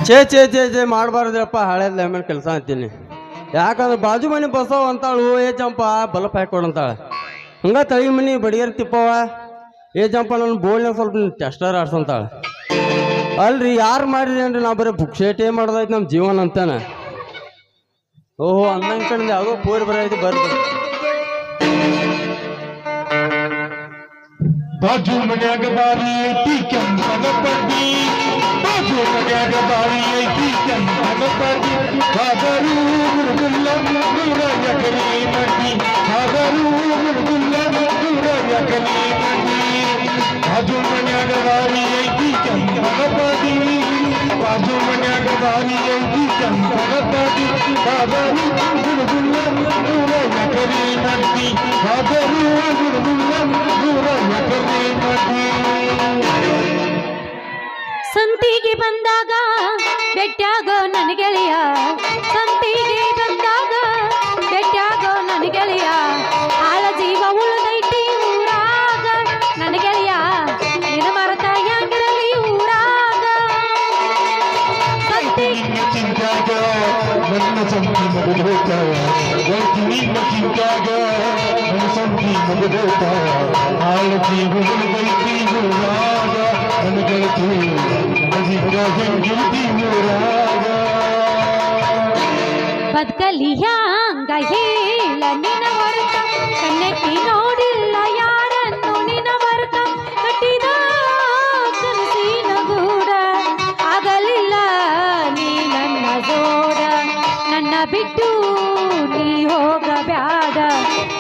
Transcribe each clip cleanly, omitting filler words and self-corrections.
ಚೇ ಮಾಡಬಾರ್ದಪ್ಪ ಹಳೇದ್ ಲೆಮನ್ ಕೆಲಸ ಅಂತೀನಿ. ಯಾಕಂದ್ರೆ ಬಾಜು ಮನೆ ಬಸವ ಅಂತಾಳು, ಏ ಜಂಪ ಬಲಪ್ ಹಾಕೊಡಂತಾಳೆ. ಹಂಗ ತಳಿ ಮನಿ ಬಡಿಯರ್ ತಿಪ್ಪವ, ಏ ಜಂಪ ನನ್ನ ಬೋಲ್ನ ಸ್ವಲ್ಪ ಟೆಸ್ಟರ್ ಆಡ್ಸಂತಾಳೆ. ಅಲ್ರಿ ಯಾರು ಮಾಡಿರಿ ಅಂದ್ರೆ ನಾವು ಬರೀ ಬುಕ್ಸೇಟೇ ಮಾಡೋದೈತೆ ನಮ್ಮ ಜೀವನ ಅಂತಾನೆ. ಓಹೋ ಅಂದಂಗೆ ಕಣ್ದೆ ಯಾವುದೋ ಪೂರಿ ಬರೋದು ಬರ್ದು ಬಾಜು ಮನ್ಯಾಗ ಬಾರಿ ಐತಿ ಕೆಂಪನ ಪಟ್ಟಿ, ಬಾಜು ಮನ್ಯಾಗ ಬಾರಿ ಐತಿ ಕೆಂಪನ ಪಟ್ಟಿ. ಹಾಗರೂ ಗುರುಗುಲ್ಲ ನೂರ ಎಕರೆ ಮಟ್ಟಿ, ಹಾಗರೂ ಗುರುಗುಲ್ಲ ನೂರ ಎಕರೆ ಮಟ್ಟಿ. ಬಾಜು ಮನ್ಯಾಗ ಬಾರಿ ಐತಿ ಕೆಂಪನ ಪಟ್ಟಿ, ಬಾಜು ಮನ್ಯಾಗ ಬಾರಿ ಐತಿ ಕೆಂಪನ ಪಟ್ಟಿ. ಹಾಗರೂ ಗುರುಗುಲ್ಲ ನೂರ ಎಕರೆ ಮಟ್ಟಿ, ಹಾಗರೂ ಗುರುಗುಲ್ಲ ನೂರ ಎಕರೆ ಮಟ್ಟಿ. ಸಂತಿಗೆ ಬಂದಾಗ ಬೆಟ್ಟಾಗೋ ನನ್ನ ಗೆಳೆಯ, ಸಂತಿಗೆ ಬಂದಾಗ ಬೆಟ್ಟಾಗೋ ನನ್ನ ಗೆಳೆಯ. ಆಳ ಜೀವ ಉಳಿದೈತಿ ಊರಾಗ ನನ್ನ ಗೆಳೆಯ, ನಿನ್ನ ಮರತ ಹೆಂಗಿರಲಿ ಊರಾಗ. ನಿನ್ನ ಚಿಂತಾಗ ನನ್ನ ಸಂತಿ ಮುಗಿದೋತಾವ, ನಿನ್ನ ಚಿಂತಾಗ ನನ್ನ ಸಂತಿ ಮುಗಿದೋತಾವ. ಆಳ ಜೀವ ಉಳಿದೈತಿ ಊರಾಗ ನನ್ನ ಗೆಳತಿ, ಹೆಂಗಿರ್ತಿ ಊರಾಗ. ಬದುಕಲಿ ಹ್ಯಾಂಗ ಹೇಳ ನಿನ್ನ ವರ್ತ, ಕಣ್ಣೆತ್ತಿ ನೋಡಿಲ್ಲ ಯಾರನ್ನು ನಿನ್ನ ವರ್ತ. ಕಟ್ಟಿದ ಕನಸಿನ ಗೂಡ ಆಗಲಿಲ್ಲ ನೀ ನನ್ನ ಜೋಡ, ನನ್ನ ಬಿಟ್ಟು ನೀ ಹೋಗಬ್ಯಾಡ,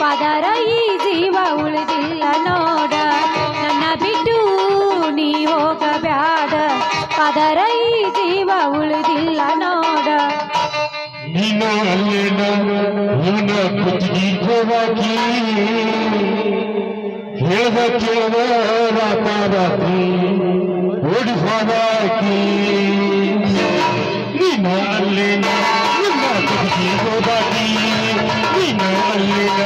ಪದರ ಈ ಜೀವ ಉಳಿದಿಲ್ಲ ನೋಡ. ನನ್ನ ಬಿಟ್ಟು ನೀ ಹೋಗಬ್ಯಾಡ, ಪದರ ಈ ಜೀವ ಉಳಿದಿಲ್ಲ ನೋಡ. ನೀನು ಅಲ್ಲೇನ ಇವನ ಕುತ್ತಿಗೆ ಹೋಗಿ ಹೇಳ್ದ ಕೇಳ್ದ ರಾತ್ರಿ ಓಡಿ ಹೋದಾಕಿ. ನೀನು ಅಲ್ಲೇನ ಇವನ ಕುತ್ತಿಗೆ ಹೋದಾಕಿ, ನೀನು ಅಲ್ಲೇನ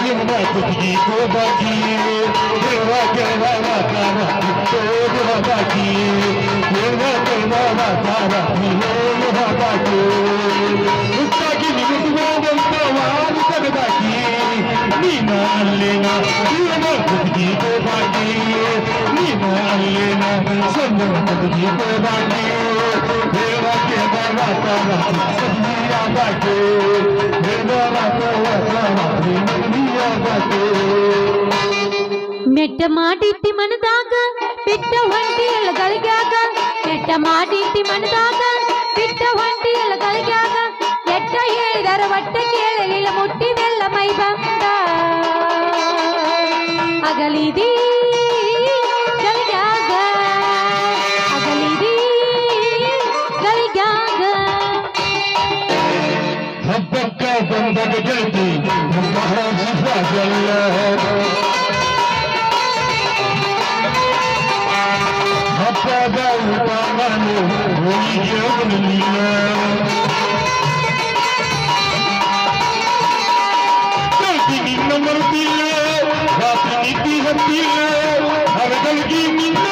ಇವನ ಕುತ್ತಿಗೆ ಹೋದಾಕಿ. ಹೇಳ್ದ ಕೇಳ್ದ ರಾತ್ರಿ ಓಡಿ ಹೋದಾಕಿ, ಹೇಳ್ದ ಕೇಳ್ದ ರಾತ್ರಿ ಓಡಿ ಹೋದಾಕಿ. ಹುಟ್ಟಾಗಿ ನಿಗದಿವಾದಂತ ವಾರು ಕರೆದಾಕಿ, ನೀನ ಅಲ್ಲೇನ ಇವನ ಕುತ್ತಿಗೆ ಹೋದಾಕಿ, ನೀನ ಅಲ್ಲೇನ ಸಂಗಮ ಕುತ್ತಿಗೆ ಹೋದಾಕಿ. ಹೇಳಕ್ಕೆ ರಾತ್ರಿ ಹೇಳ್ದ ರಾತ್ರಿ ಮೆಟ್ಟ ಮಾಡಿಟ್ಟಿ ಮನದಾಗ ಬಿಟ್ಟ ಹೊಂಟಿ ಎಲ್ಲ ಗಳಿಗ್ಯಾಗ, ಮೆಟ್ಟ ಮಾಡಿಟ್ಟಿ ಮನದಾಗ ಬಿಟ್ಟ ಹೊಂಟಿ ಎಲ್ಲ ಗಳಿಗ್ಯಾಗ. ಎಟ್ಟ ಹೇಳಿದರ ಒಟ್ಟ ಕೇಳಲಿಲ್ಲ ಮುಟ್ಟಿದೆಲ್ಲ ಮೈ ಬಂದ, ಅಗಲಿದಿ ಗಳಿಗ್ಯಾಗ, ಅಗಲಿದಿ ಗಳಿಗ್ಯಾಗ. ಹಬ್ಬಕ್ಕ ಬಂದಾಗ ಗೆಳತಿ ನಮ್ಮ ಹಾಸಿಲ್ಲ, ಹಬ್ಬದ ಊಟ ನಾನು ಹೋಳಿಗೆ ಬರಲಿಲ್ಲ. ಗೆಳತಿ ನಿನ್ನ ಮರುತಿಲ್ಲ, ರಾತ್ರಿ ನಿದ್ದಿ ಹತ್ತಿಲ್ಲ, ಹರಗಳಿಗೆ ನಿನ್ನ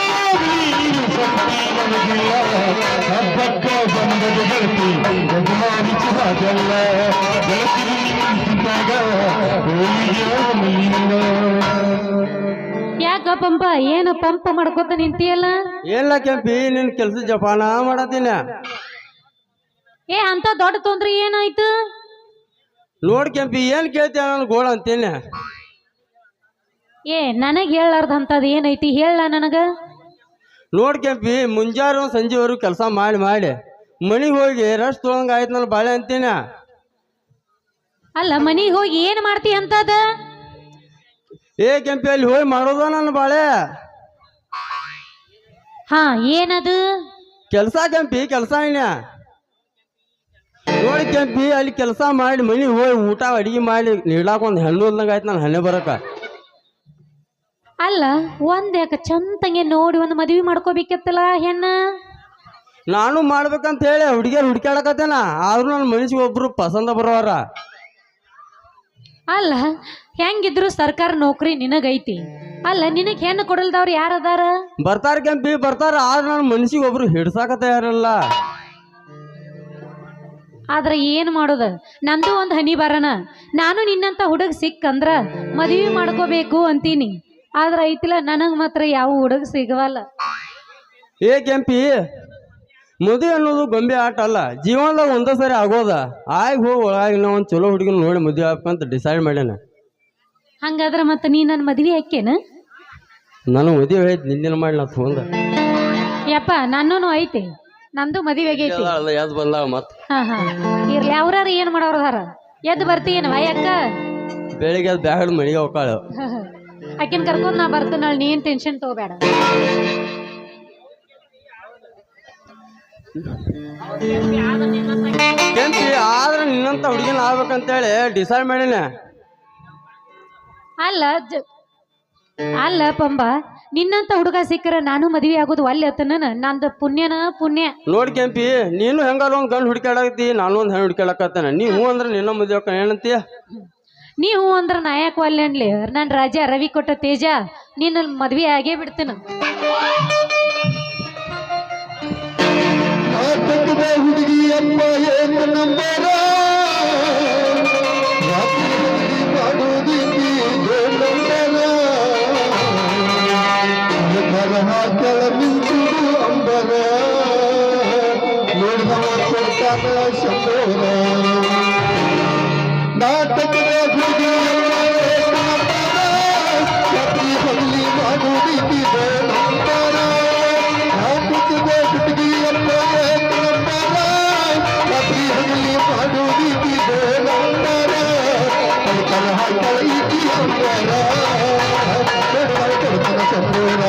ನೀರು ಶಕ್ತಿ ನನಗಿಲ್ಲ. ಹಬ್ಬಕ್ಕ ಬಂದಾಗ ಗೆಳತಿ ಯಜಮಾನಿ ಹಾಗಲ್ಲ, ಗೆಳತಿ ನಿಂತಾಗ ಹೋಳಿಗೆ ಬರಲಿಲ್ಲ. ಯಾಕ ಪಂಪ ಏನು ಪಂಪ ಮಾಡ್ಕೋತ ನಿಂತಿಯಲ್ಲ? ಏನಿಲ್ಲ ಕೆಂಪಿ, ನಿನ್ನ ಕೆಲಸ ಜಪಾನ ಮಾಡತ್ತೀನ. ಏ ಅಂತ ದೊಡ್ಡ ತೊಂದ್ರೆ ಏನಾಯ್ತು? ನೋಡ್ ಕೆಂಪಿ ಏನ್ ಕೇಳ್ತೀಯ ನಾನು ಗೋಳ ಅಂತೀನಿ. ಏ ನನಗೆ ಹೇಳಾರ್ದಂಥದ್ದು ಏನೈತಿ ಹೇಳ ನನಗ. ನೋಡ್ ಕೆಂಪಿ ಮುಂಜಾರು ಸಂಜೆವರೆಗೂ ಕೆಲಸ ಮಾಡಿ ಮನಿಗೆ ಹೋಗಿ ರೆಸ್ಟ್ ತೊಳಂಗ ಆಯ್ತು ನನ್ನ ಬಾಳೆ ಅಂತೀನಿ. ಅಲ್ಲ ಮನಿಗೆ ಹೋಗಿ ಏನು ಮಾಡ್ತಿ ಅಂತದ? ಏ ಕೆಂಪಿ ಅಲ್ಲಿ ಹೋಗಿ ಮಾಡೋದ ನನ್ನ ಬಾಳೆ. ಹಾ ಏನದು ಕೆಲಸ ಕೆಂಪಿ, ಕೆಲಸ ಏನ ನೋಡಿ ಕೆಂಪಿ, ಅಲ್ಲಿ ಕೆಲಸ ಮಾಡಿ ಮನಿಗೆ ಹೋಗಿ ಊಟ ಅಡಿಗೆ ಮಾಡಿ ನೀಡಾಕ ಒಂದು ಹೆಣ್ಣು ಹೋದಂಗ ಆಯ್ತು ನನ್ನ ಹಣ್ಣೆ ಬರಕ. ಅಲ್ಲ ಒಂದ್ಯಾಕ ಚಂದಂಗೆ ನೋಡಿ ಒಂದು ಮದ್ವಿ ಮಾಡ್ಕೋಬೇಕಿತ್ತಲ್ಲ ಹೆಣ್ಣ. ನಾನು ಮಾಡ್ಬೇಕಂತ ಹೇಳಿ ಹುಡುಗಿಯರು ಹುಡುಕ್ಯಾಡಕತ್ತೇನ, ಆದ್ರೂ ನನ್ನ ಮನಸ್ಸಿಗೆ ಒಬ್ರು ಪಸಂದ ಬರೋವಾರ. ಅಲ್ಲ ಹೆಂಗಿದ್ರು ಸರ್ಕಾರ ನೌಕರಿ ನಿನಗೈತಿ, ಅಲ್ಲ ನಿನಗೆ ಹೆಣ್ಣು ಕೊಡಲ್ದವ್ರು ಯಾರದಾರ? ಬರ್ತಾರ ಕೆಂಪಿ ಬರ್ತಾರ, ಆದ್ರೆ ನನ್ನ ಮನಸ್ಸಿಗೆ ಒಬ್ರು ಹಿಡ್ಸಾಕ ತಯಾರಲ್ಲ. ಆದ್ರೆ ಏನು ಮಾಡೋದು, ನಂದು ಒಂದು ಹನಿ ಬರನ. ನಾನು ನಿನ್ನಂತ ಹುಡುಗ ಸಿಕ್ಕಂದ್ರ ಮದುವೆ ಮಾಡ್ಕೋಬೇಕು ಅಂತೀನಿ. ಆದ್ರೆ ಐತಿಲ್ಲ, ನನಗೆ ಮಾತ್ರ ಯಾವ ಹುಡುಗ ಸಿಗವಲ್ಲ. ಏ ಕೆಂಪಿ, ಮದುವೆ ಅನ್ನೋದು ಗೊಂಬೆ ಆಟ ಅಲ್ಲ, ಜೀವನದಾಗ ಒಂದೇ ಸರಿ ಆಗೋದ. ಹೋಗಿ ಒಳಗೆ ನಾ ಒಂದು ಚಲೋ ಹುಡುಗಿನ ನೋಡಿ ಮದುವೆ ಆಗ್ಬೇಕಂತ ಡಿಸೈಡ್ ಮಾಡ್ಯಾನ. ಹಂಗಾದ್ರೆ ಮತ್ತೆ ನೀ ನನ್ನ ಮದುವೆ ಹಾಕೇನ? ನಾನು ಮದುವೆ ಐತಿ ನಿಂದಿನ ಮಾಡಿ ನಾ ತೊಗೊಂಡ. ಯಪ್ಪ ನನ್ನೂ ಐತಿ, ನಂದು ಮದುವೆ ಆಗೈತಿ. ಎದ್ ಬಂದಾಗ ಮತ್ತೆ ಇರ್ಲಿ, ಅವ್ರಾರ ಏನ್ ಮಾಡೋರ್ದಾರ. ಎದ್ದು ಬರ್ತೀಯೇನವ ಅಕ್ಕ? ಬೆಳಿಗ್ಗೆ ಅದು ಬ್ಯಾಗ್ ಮಳಿಗೆ ಹೋಗ್ಕಾಳು. ಆಕಿನ ಕರ್ಕೊಂಡ್ ನಾ ಬರ್ತೀನಲ್ಲ, ನೀನ್ ಟೆನ್ಷನ್ ತಗೋಬೇಡ. ಕೆಂಪಿ ಆದ್ರೆ ನಿನ್ನಂತ ಹುಡುಗಿನ ಆಗ್ಬೇಕಂತೇಳಿ ಡಿಸೈಡ್ ಮಾಡಿನ. ಅಲ್ಲ ಪಂಬ, ನಿನ್ನಂತ ಹುಡುಗ ಸಿಕ್ಕರ ನಾನು ಮದ್ವೆ ಆಗೋದು ಅಲ್ಲಿ ಅತ್ತನ. ನಂದು ಪುಣ್ಯನ ಪುಣ್ಯ. ನೋಡಿ ಕೆಂಪಿ, ನೀನು ಹೆಂಗಾರ ಒಂದ್ ಗಂಡು ಹುಡುಕಾಡಕತ್ತಿ, ನಾನು ಒಂದ್ ಹೆಣ್ಣು ಹುಡುಕಾಡಕತ್ತೇನೆ. ನೀ ಹೂ ಅಂದ್ರೆ ನಿನ್ನ ಮದುವೆ ಏನಂತೀಯ? ನೀ ಹೂ ಅಂದ್ರ ನಾಯಕ ಒಲ್ಲೆ ಅನ್ಲಿ. ನಾನು ರಾಜ ರವಿ ಕೊಟ್ಟ ತೇಜ, ನಿನ್ನ ಮದ್ವೆ ಆಗೇ ಬಿಡ್ತೇನ. ಹುಡುಗಿ ಅಮ್ಮ ಏನು ನಂಬರ ಕೆಳ ಮಿಂಚುದು ಅಂಬರ ನೋಡಿದವ ಕೊಡ್ತಾನ ಶಂಬೋರ. ನಾಟಕದ ಹುಡುಗಿ ಪ್ರತಿ ಹಳ್ಳಿ ಮಾಡುವುದಿದೆ ನಂಬರ. ನಾಟಕದ ಹುಡುಗಿ ನಂಬರ ಪ್ರತಿ ಹಳ್ಳಿ ಮಾಡುವುದಿದೆ ನಂಬರ. ಕಲ ಹಾಕಳ ಇತಿ ಅಂಬರ ಕೊಡ್ತಾನ ಶಂಬೋರ.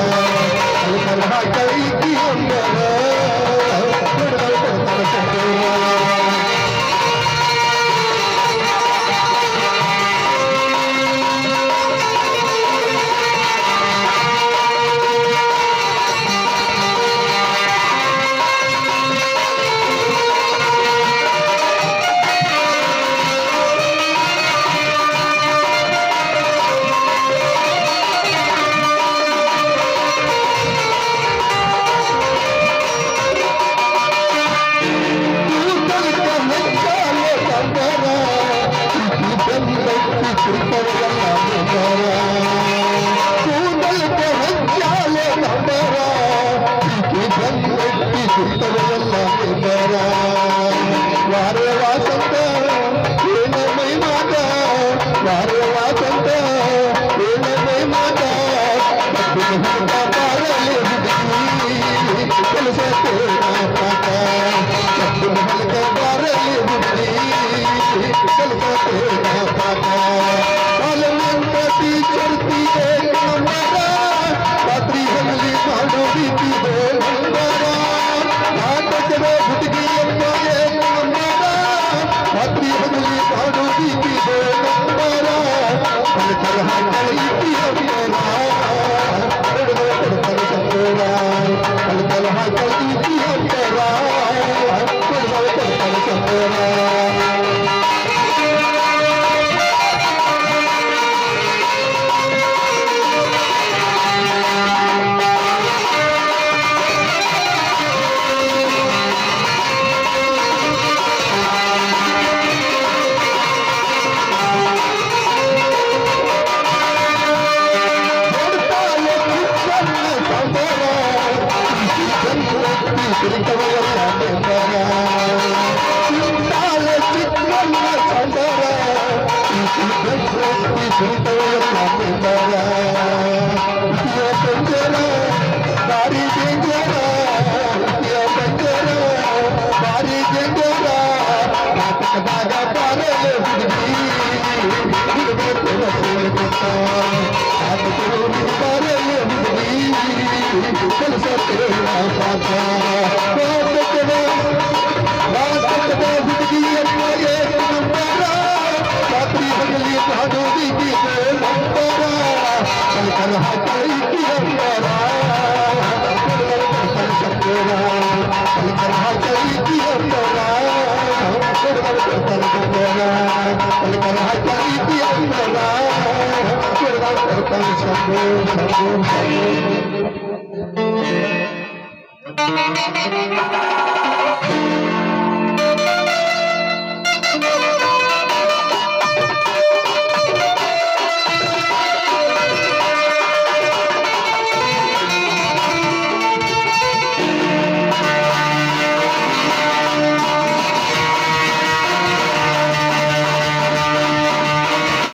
Thank you.